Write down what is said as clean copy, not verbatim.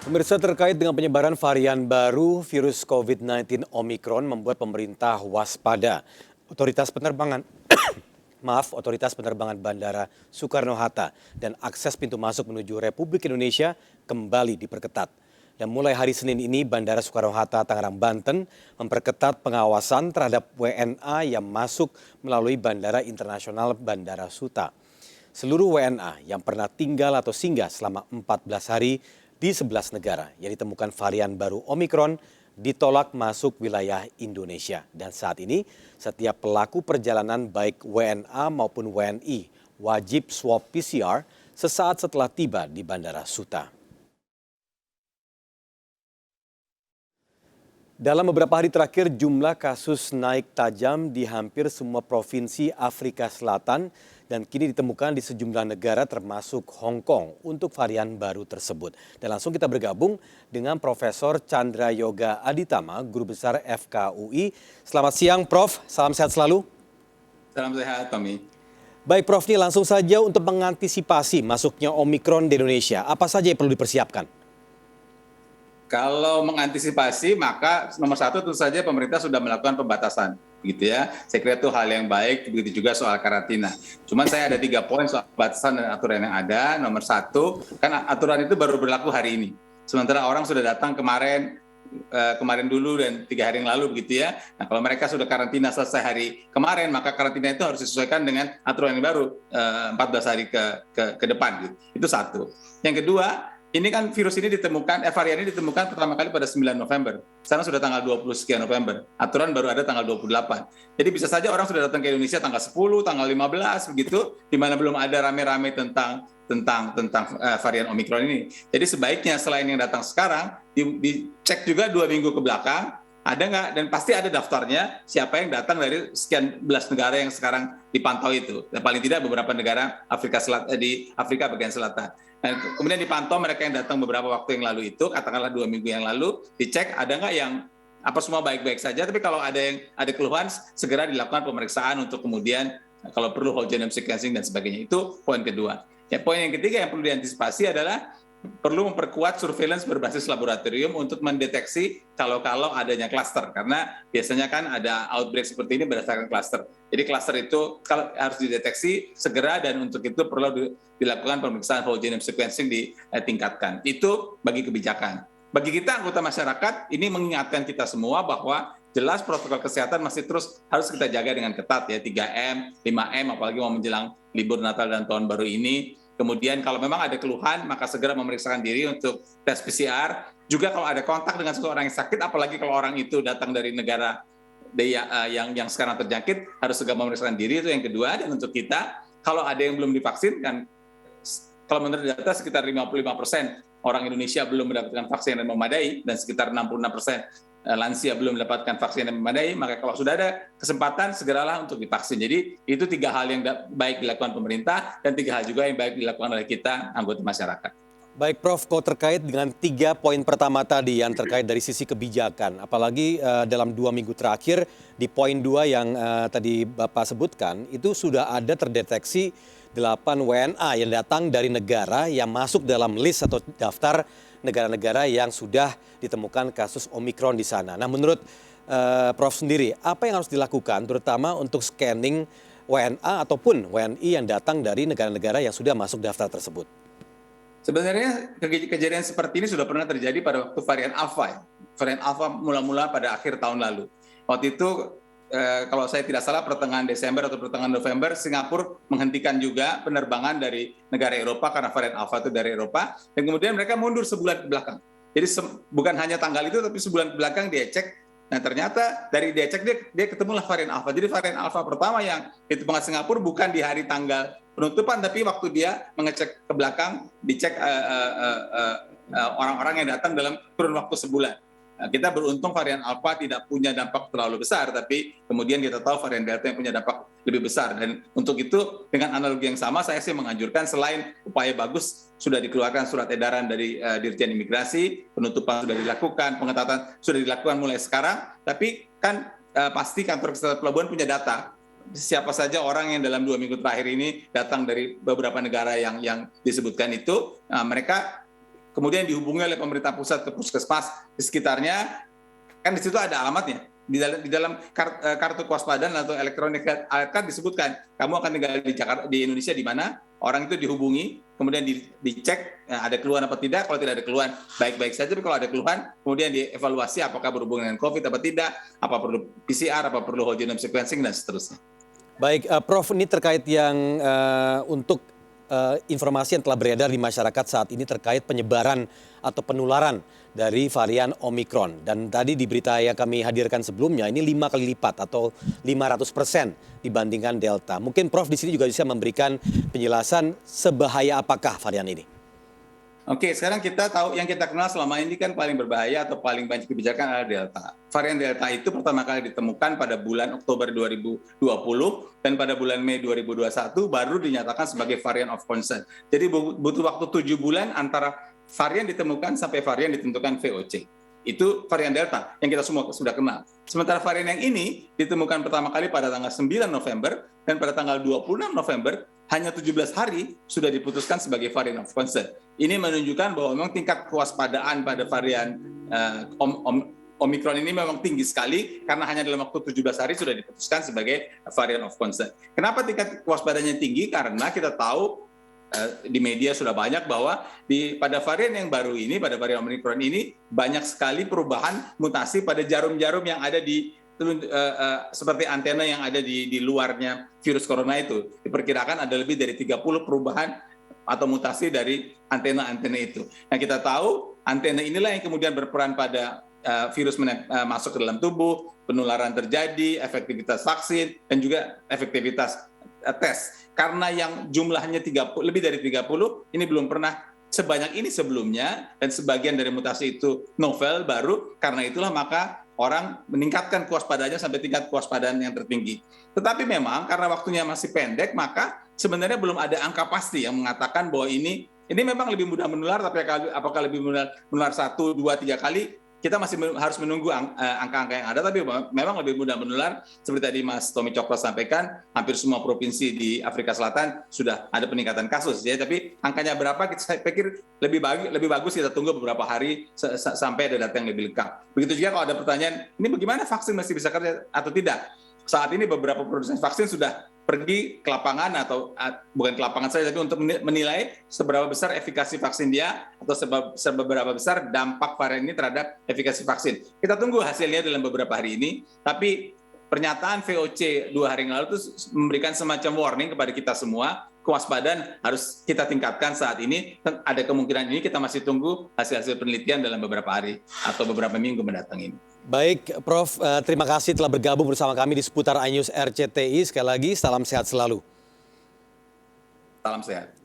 Pemirsa, terkait dengan penyebaran varian baru virus COVID-19 Omicron membuat pemerintah waspada. Otoritas penerbangan Otoritas Penerbangan Bandara Soekarno-Hatta dan akses pintu masuk menuju Republik Indonesia kembali diperketat. Dan mulai hari Senin ini Bandara Soekarno-Hatta Tangerang, Banten memperketat pengawasan terhadap WNA yang masuk melalui Bandara Internasional Bandara Suta. Seluruh WNA yang pernah tinggal atau singgah selama 14 hari di 11 negara yang ditemukan varian baru Omicron ditolak masuk wilayah Indonesia. Dan saat ini setiap pelaku perjalanan baik WNA maupun WNI wajib swab PCR sesaat setelah tiba di Bandara Suta. Dalam beberapa hari terakhir, jumlah kasus naik tajam di hampir semua provinsi Afrika Selatan dan kini ditemukan di sejumlah negara termasuk Hong Kong untuk varian baru tersebut. Dan langsung kita bergabung dengan Profesor Chandra Yoga Aditama, Guru Besar FKUI. Selamat siang, Prof. Salam sehat selalu. Salam sehat, Tommy. Baik, Prof, ini langsung saja untuk mengantisipasi masuknya Omicron di Indonesia. Apa saja yang perlu dipersiapkan? Kalau mengantisipasi, maka nomor satu tentu saja pemerintah sudah melakukan pembatasan, gitu ya. Saya kira itu hal yang baik, begitu juga soal karantina. Cuman saya ada 3 poin soal batasan dan aturan yang ada. Nomor satu, kan aturan itu baru berlaku hari ini. Sementara orang sudah datang kemarin dulu dan 3 hari yang lalu, begitu ya. Nah, kalau mereka sudah karantina selesai hari kemarin, maka karantina itu harus disesuaikan dengan aturan yang baru 14 hari ke depan. Gitu. Itu satu. Yang kedua, ini kan virus ini ditemukan, varian ini ditemukan pertama kali pada 9 November. Sekarang sudah tanggal 20 sekian November. Aturan baru ada tanggal 28. Jadi bisa saja orang sudah datang ke Indonesia tanggal 10, tanggal 15 begitu, di mana belum ada rame-rame tentang varian Omicron ini. Jadi sebaiknya selain yang datang sekarang, dicek juga 2 minggu ke belakang, ada nggak, dan pasti ada daftarnya siapa yang datang dari sekian belas negara yang sekarang dipantau itu. Dan paling tidak beberapa negara Afrika Selatan, di Afrika bagian selatan. Nah, kemudian dipantau mereka yang datang beberapa waktu yang lalu itu, katakanlah 2 minggu yang lalu, dicek ada nggak yang apa semua baik-baik saja, tapi kalau ada keluhan, segera dilakukan pemeriksaan untuk kemudian kalau perlu whole genome sequencing dan sebagainya. Itu poin kedua. Ya, poin yang ketiga yang perlu diantisipasi adalah perlu memperkuat surveillance berbasis laboratorium untuk mendeteksi kalau adanya klaster, karena biasanya kan ada outbreak seperti ini berdasarkan klaster. Jadi klaster itu kalau harus dideteksi segera, dan untuk itu perlu dilakukan pemeriksaan whole genome sequencing ditingkatkan. Itu bagi kebijakan. Bagi kita anggota masyarakat, ini mengingatkan kita semua bahwa jelas protokol kesehatan masih terus harus kita jaga dengan ketat ya, 3M, 5M, apalagi mau menjelang libur Natal dan Tahun Baru ini. Kemudian kalau memang ada keluhan, maka segera memeriksakan diri untuk tes PCR. Juga kalau ada kontak dengan seseorang yang sakit, apalagi kalau orang itu datang dari negara yang sekarang terjangkit, harus segera memeriksakan diri, itu yang kedua. Dan untuk kita, kalau ada yang belum divaksin, kan kalau menurut data sekitar 55% orang Indonesia belum mendapatkan vaksin yang memadai, dan sekitar 66% lansia belum mendapatkan vaksin yang memadai, maka kalau sudah ada kesempatan, segeralah untuk divaksin. Jadi itu 3 hal yang baik dilakukan pemerintah, dan 3 hal juga yang baik dilakukan oleh kita, anggota masyarakat. Baik, Prof, kalau terkait dengan 3 poin pertama tadi yang terkait dari sisi kebijakan, apalagi dalam 2 minggu terakhir di poin 2 yang tadi Bapak sebutkan, itu sudah ada terdeteksi 8 WNA yang datang dari negara yang masuk dalam list atau daftar negara-negara yang sudah ditemukan kasus Omicron di sana. Nah, menurut Prof sendiri, apa yang harus dilakukan terutama untuk scanning WNA ataupun WNI yang datang dari negara-negara yang sudah masuk daftar tersebut? Sebenarnya kejadian seperti ini sudah pernah terjadi pada waktu varian Alpha. Varian Alpha mula-mula pada akhir tahun lalu. Waktu itu kalau saya tidak salah pertengahan Desember atau pertengahan November, Singapura menghentikan juga penerbangan dari negara Eropa karena varian Alpha itu dari Eropa, dan kemudian mereka mundur sebulan ke belakang. Jadi bukan hanya tanggal itu, tapi sebulan ke belakang dia cek. Nah, ternyata dari dia cek dia ketemulah varian Alpha. Jadi varian Alpha pertama yang ditemukan Singapura bukan di hari tanggal penutupan, tapi waktu dia mengecek ke belakang, dicek orang-orang yang datang dalam kurun waktu sebulan. Kita beruntung varian Alpha tidak punya dampak terlalu besar, tapi kemudian kita tahu varian Delta yang punya dampak lebih besar. Dan untuk itu, dengan analogi yang sama, saya sih menganjurkan selain upaya bagus, sudah dikeluarkan surat edaran dari Dirjen Imigrasi, penutupan sudah dilakukan, pengetatan sudah dilakukan mulai sekarang, tapi kan pasti kantor kesehatan pelabuhan punya data. Siapa saja orang yang dalam 2 minggu terakhir ini datang dari beberapa negara yang disebutkan itu, mereka kemudian dihubungi oleh pemerintah pusat ke puskesmas di sekitarnya, kan di situ ada alamatnya. Di dalam kartu kewaspadaan atau elektronik alert card disebutkan kamu akan tinggal di Jakarta, di Indonesia di mana, orang itu dihubungi, kemudian dicek ada keluhan apa tidak. Kalau tidak ada keluhan baik-baik saja, tapi kalau ada keluhan kemudian dievaluasi apakah berhubungan dengan COVID apa tidak, apa perlu PCR, apa perlu whole genome sequencing dan seterusnya. Baik, Prof, ini terkait yang untuk informasi yang telah beredar di masyarakat saat ini terkait penyebaran atau penularan dari varian Omikron. Dan tadi di berita yang kami hadirkan sebelumnya, ini 5 kali lipat atau 500% dibandingkan Delta. Mungkin Prof di sini juga bisa memberikan penjelasan sebahaya apakah varian ini. Oke, sekarang kita tahu yang kita kenal selama ini kan paling berbahaya atau paling banyak dibicarakan adalah Delta. Varian Delta itu pertama kali ditemukan pada bulan Oktober 2020 dan pada bulan Mei 2021 baru dinyatakan sebagai varian of concern. Jadi butuh waktu 7 bulan antara varian ditemukan sampai varian ditentukan VOC. Itu varian Delta yang kita semua sudah kenal. Sementara varian yang ini ditemukan pertama kali pada tanggal 9 November dan pada tanggal 26 November hanya 17 hari sudah diputuskan sebagai varian of concern. Ini menunjukkan bahwa memang tingkat kewaspadaan pada varian Omikron ini memang tinggi sekali karena hanya dalam waktu 17 hari sudah diputuskan sebagai varian of concern. Kenapa tingkat kewaspadaannya tinggi? Karena kita tahu di media sudah banyak bahwa pada varian yang baru ini, pada varian Omikron ini banyak sekali perubahan mutasi pada jarum-jarum yang ada di seperti antena yang ada di luarnya virus corona itu. Diperkirakan ada lebih dari 30 perubahan atau mutasi dari antena-antena itu. Nah, kita tahu antena inilah yang kemudian berperan pada virus masuk ke dalam tubuh, penularan terjadi, efektivitas vaksin, dan juga efektivitas tes. Karena yang jumlahnya lebih dari 30, ini belum pernah sebanyak ini sebelumnya, dan sebagian dari mutasi itu novel, baru, karena itulah maka orang meningkatkan kewaspadaannya sampai tingkat kewaspadaan yang tertinggi. Tetapi memang karena waktunya masih pendek, maka sebenarnya belum ada angka pasti yang mengatakan bahwa ini memang lebih mudah menular, tapi apakah lebih mudah menular 1, 2, 3 kali? Kita masih harus menunggu angka-angka yang ada, tapi memang lebih mudah menular. Seperti tadi Mas Tommy Cokro sampaikan, hampir semua provinsi di Afrika Selatan sudah ada peningkatan kasus. Ya. Tapi angkanya berapa, saya pikir lebih bagus kita tunggu beberapa hari sampai ada data yang lebih lengkap. Begitu juga kalau ada pertanyaan, ini bagaimana vaksin masih bisa kerja atau tidak? Saat ini beberapa produsen vaksin sudah pergi ke lapangan atau bukan ke lapangan saja, tapi untuk menilai seberapa besar efikasi vaksin dia atau seberapa besar dampak varian ini terhadap efikasi vaksin. Kita tunggu hasilnya dalam beberapa hari ini, tapi pernyataan VOC 2 hari yang lalu itu memberikan semacam warning kepada kita semua, kewaspadaan harus kita tingkatkan saat ini. Ada kemungkinan ini kita masih tunggu hasil-hasil penelitian dalam beberapa hari atau beberapa minggu mendatang ini. Baik, Prof, terima kasih telah bergabung bersama kami di seputar iNews RCTI. Sekali lagi, salam sehat selalu. Salam sehat.